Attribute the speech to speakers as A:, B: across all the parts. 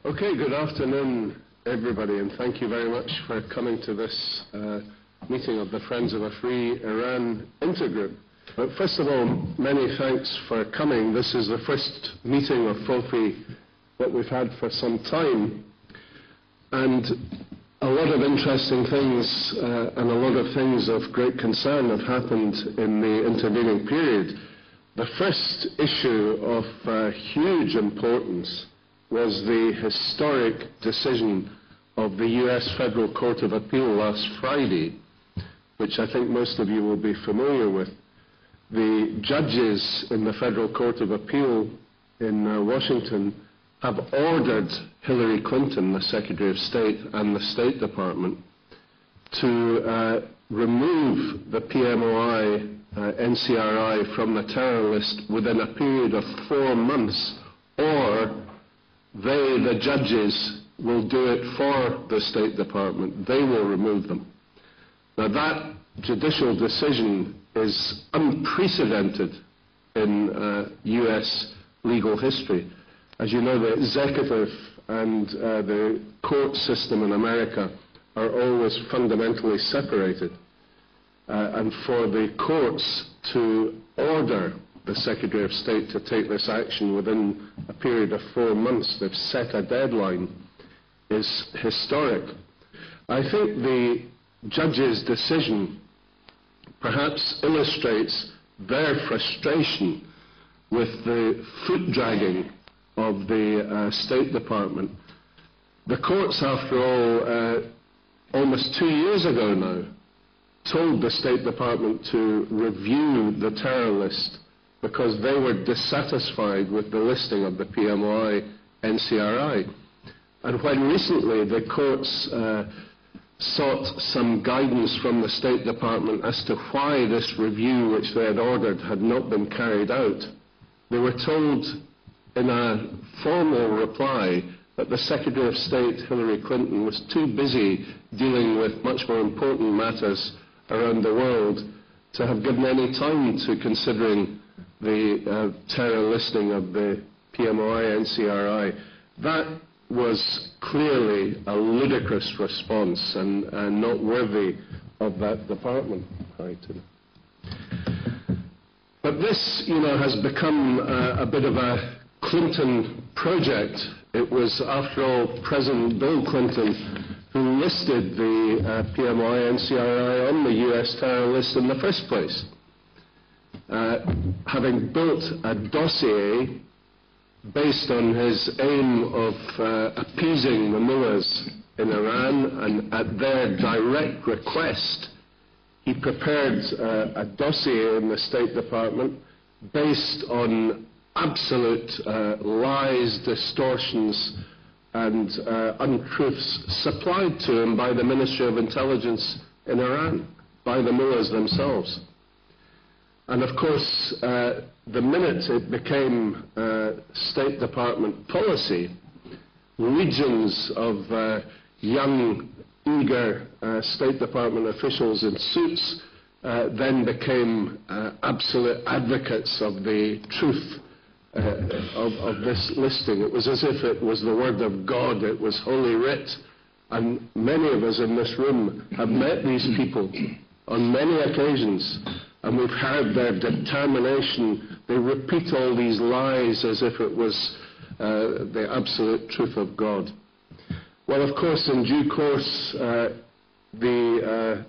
A: Okay, good afternoon, everybody, and thank you very much for coming to this meeting of the Friends of a Free Iran Intergroup. But first of all, many thanks for coming. This is the first meeting of FOFI that we've had for some time, and a lot of interesting things and a lot of things of great concern have happened in the intervening period. The first issue of huge importance was the historic decision of the US Federal Court of Appeal last Friday, which I think most of you will be familiar with. The judges in the Federal Court of Appeal in Washington have ordered Hillary Clinton, the Secretary of State, and the State Department to remove the PMOI NCRI from the terror list within a period of 4 months, or they, the judges, will do it for the State Department. They will remove them. Now that judicial decision is unprecedented in US legal history. As you know, the executive and the court system in America are always fundamentally separated. And for the courts to order the Secretary of State to take this action within a period of 4 months, they've set a deadline, is historic. I think the judge's decision perhaps illustrates their frustration with the foot dragging of the State Department. The courts, after all, almost 2 years ago now, told the State Department to review the terror list because they were dissatisfied with the listing of the PMOI NCRI. And when recently the courts sought some guidance from the State Department as to why this review, which they had ordered, had not been carried out, they were told in a formal reply that the Secretary of State, Hillary Clinton, was too busy dealing with much more important matters around the world to have given any time to considering the terror listing of the PMOI NCRI. That was clearly a ludicrous response and not worthy of that department. But this, has become a bit of a Clinton project. It was, after all, President Bill Clinton who listed the PMOI NCRI on the US terror list in the first place. Having built a dossier based on his aim of appeasing the mullahs in Iran, and at their direct request, he prepared a dossier in the State Department based on absolute lies, distortions, and untruths supplied to him by the Ministry of Intelligence in Iran, by the mullahs themselves. And of course, the minute it became State Department policy, legions of young, eager State Department officials in suits then became absolute advocates of the truth of this listing. It was as if it was the word of God, it was Holy Writ. And many of us in this room have met these people on many occasions, and we've heard their determination. They repeat all these lies as if it was the absolute truth of God. Well, of course, in due course, the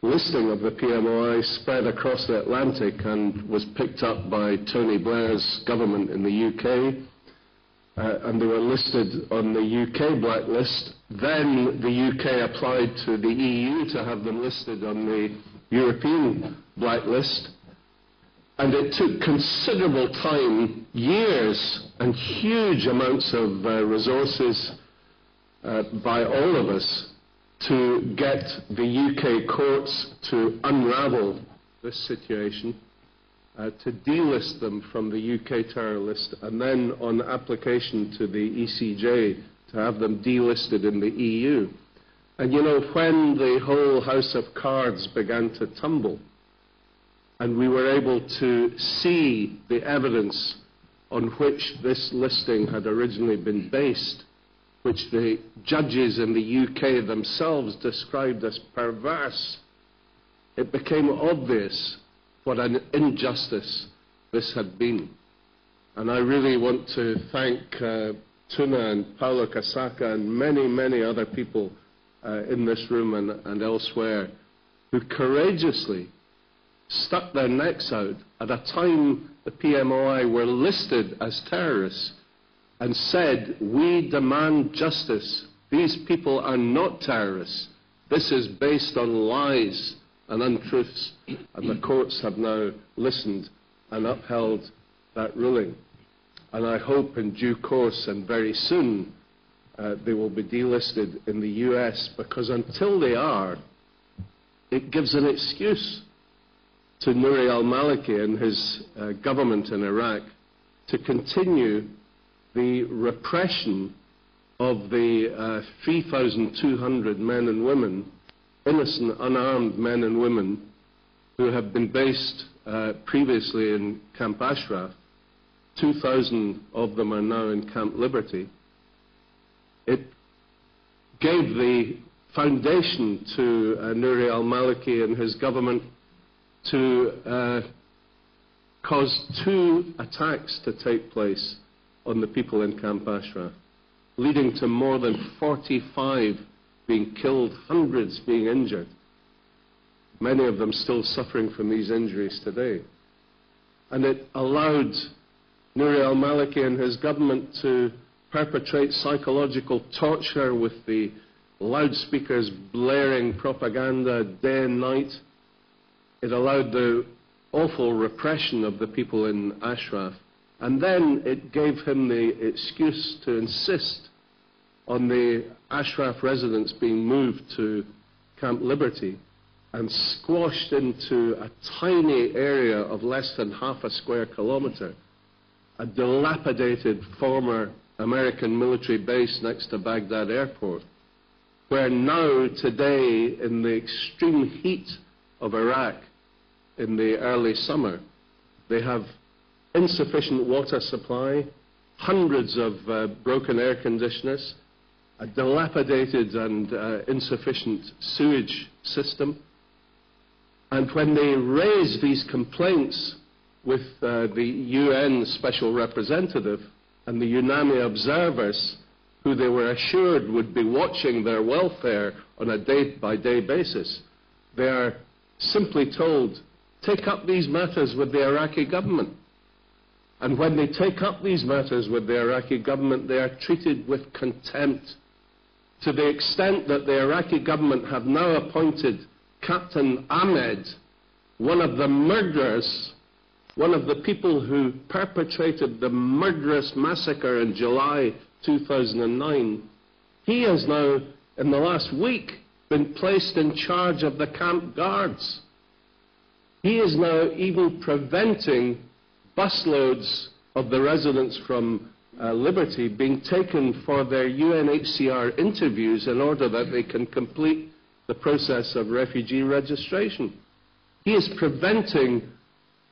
A: listing of the PMOI spread across the Atlantic and was picked up by Tony Blair's government in the UK, and they were listed on the UK blacklist. Then the UK applied to the EU to have them listed on the European blacklist, and it took considerable time, years, and huge amounts of resources by all of us to get the UK courts to unravel this situation, to delist them from the UK terror list, and then on application to the ECJ to have them delisted in the EU. And when the whole house of cards began to tumble, and we were able to see the evidence on which this listing had originally been based, which the judges in the UK themselves described as perverse, it became obvious what an injustice this had been. And I really want to thank Tuna and Paolo Casacca and many, many other people in this room and elsewhere who courageously stuck their necks out at a time the PMOI were listed as terrorists and said, "We demand justice. These people are not terrorists. This is based on lies and untruths." And the courts have now listened and upheld that ruling. And I hope in due course and very soon they will be delisted in the US, because until they are, it gives an excuse to Nouri al-Maliki and his government in Iraq to continue the repression of the 3,200 men and women, innocent, unarmed men and women, who have been based previously in Camp Ashraf. 2,000 of them are now in Camp Liberty. It gave the foundation to Nouri al-Maliki and his government to cause 2 attacks to take place on the people in Camp Ashraf, leading to more than 45 being killed, hundreds being injured, many of them still suffering from these injuries today. And it allowed Nouri al-Maliki and his government to perpetrate psychological torture with the loudspeakers blaring propaganda day and night. It allowed the awful repression of the people in Ashraf. And then it gave him the excuse to insist on the Ashraf residents being moved to Camp Liberty and squashed into a tiny area of less than half a square kilometre, a dilapidated former American military base next to Baghdad airport, where now, today, in the extreme heat of Iraq in the early summer, they have insufficient water supply, hundreds of broken air conditioners, a dilapidated and insufficient sewage system. And when they raise these complaints with the UN Special Representative and the UNAMI observers, who they were assured would be watching their welfare on a day-by-day basis, they are simply told, take up these matters with the Iraqi government. And when they take up these matters with the Iraqi government, they are treated with contempt, to the extent that the Iraqi government have now appointed Captain Ahmed, one of the murderers, one of the people who perpetrated the murderous massacre in July 2009. He has now, in the last week, been placed in charge of the camp guards. He is now even preventing busloads of the residents from Liberty being taken for their UNHCR interviews in order that they can complete the process of refugee registration. He is preventing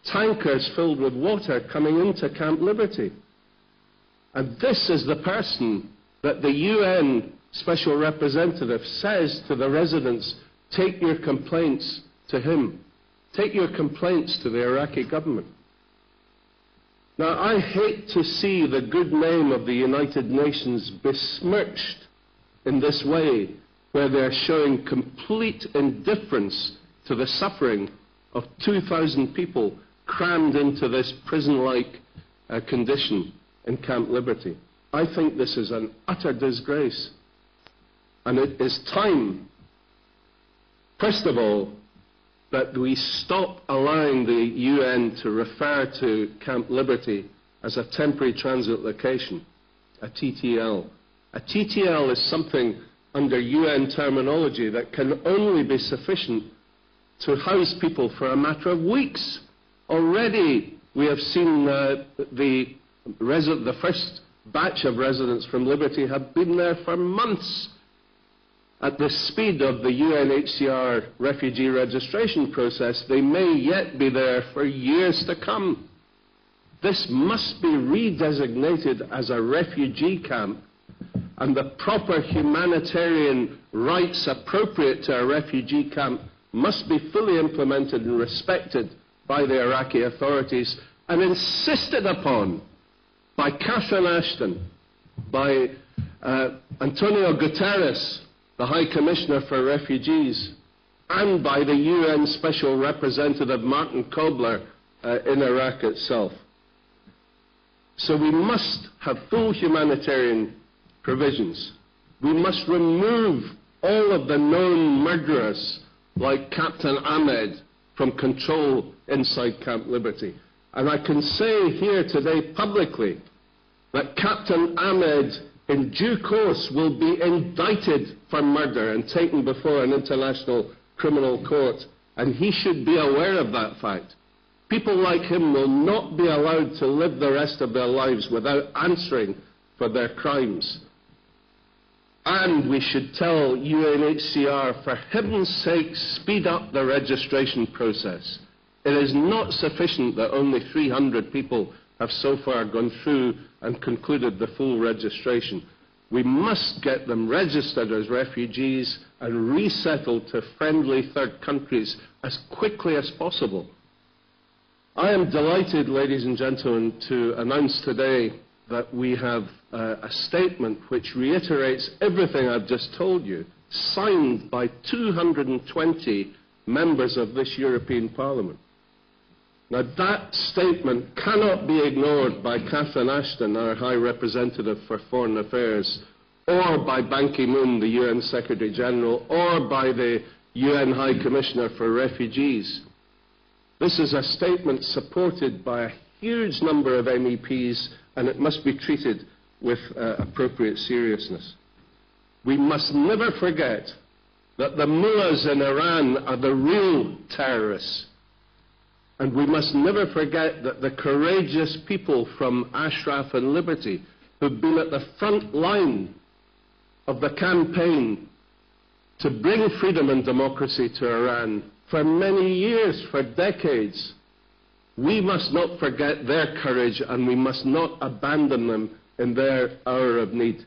A: tankers filled with water coming into Camp Liberty. And this is the person that the UN Special Representative says to the residents, take your complaints to him. Take your complaints to the Iraqi government. Now, I hate to see the good name of the United Nations besmirched in this way, where they're showing complete indifference to the suffering of 2,000 people crammed into this prison-like condition in Camp Liberty. I think this is an utter disgrace. And it is time, first of all, that we stop allowing the UN to refer to Camp Liberty as a temporary transit location, a TTL. A TTL is something under UN terminology that can only be sufficient to house people for a matter of weeks. Already we have seen the first batch of residents from Liberty have been there for months. At the speed of the UNHCR refugee registration process, they may yet be there for years to come. This must be redesignated as a refugee camp and the proper humanitarian rights appropriate to a refugee camp must be fully implemented and respected by the Iraqi authorities, and insisted upon by Catherine Ashton, by Antonio Guterres, the High Commissioner for Refugees, and by the UN Special Representative Martin Kobler in Iraq itself. So we must have full humanitarian provisions. We must remove all of the known murderers like Captain Ahmed from control inside Camp Liberty. And I can say here today publicly that Captain Ahmed in due course will be indicted for murder and taken before an international criminal court, and he should be aware of that fact. People like him will not be allowed to live the rest of their lives without answering for their crimes. And we should tell UNHCR, for heaven's sake, speed up the registration process. It is not sufficient that only 300 people have so far gone through and concluded the full registration. We must get them registered as refugees and resettled to friendly third countries as quickly as possible. I am delighted, ladies and gentlemen, to announce today that we have a statement which reiterates everything I've just told you, signed by 220 members of this European Parliament. Now, that statement cannot be ignored by Catherine Ashton, our High Representative for Foreign Affairs, or by Ban Ki-moon, the UN Secretary General, or by the UN High Commissioner for Refugees. This is a statement supported by a huge number of MEPs, and it must be treated with appropriate seriousness. We must never forget that the mullahs in Iran are the real terrorists. And we must never forget that the courageous people from Ashraf and Liberty, who've been at the front line of the campaign to bring freedom and democracy to Iran for many years, for decades, we must not forget their courage, and we must not abandon them in their hour of need.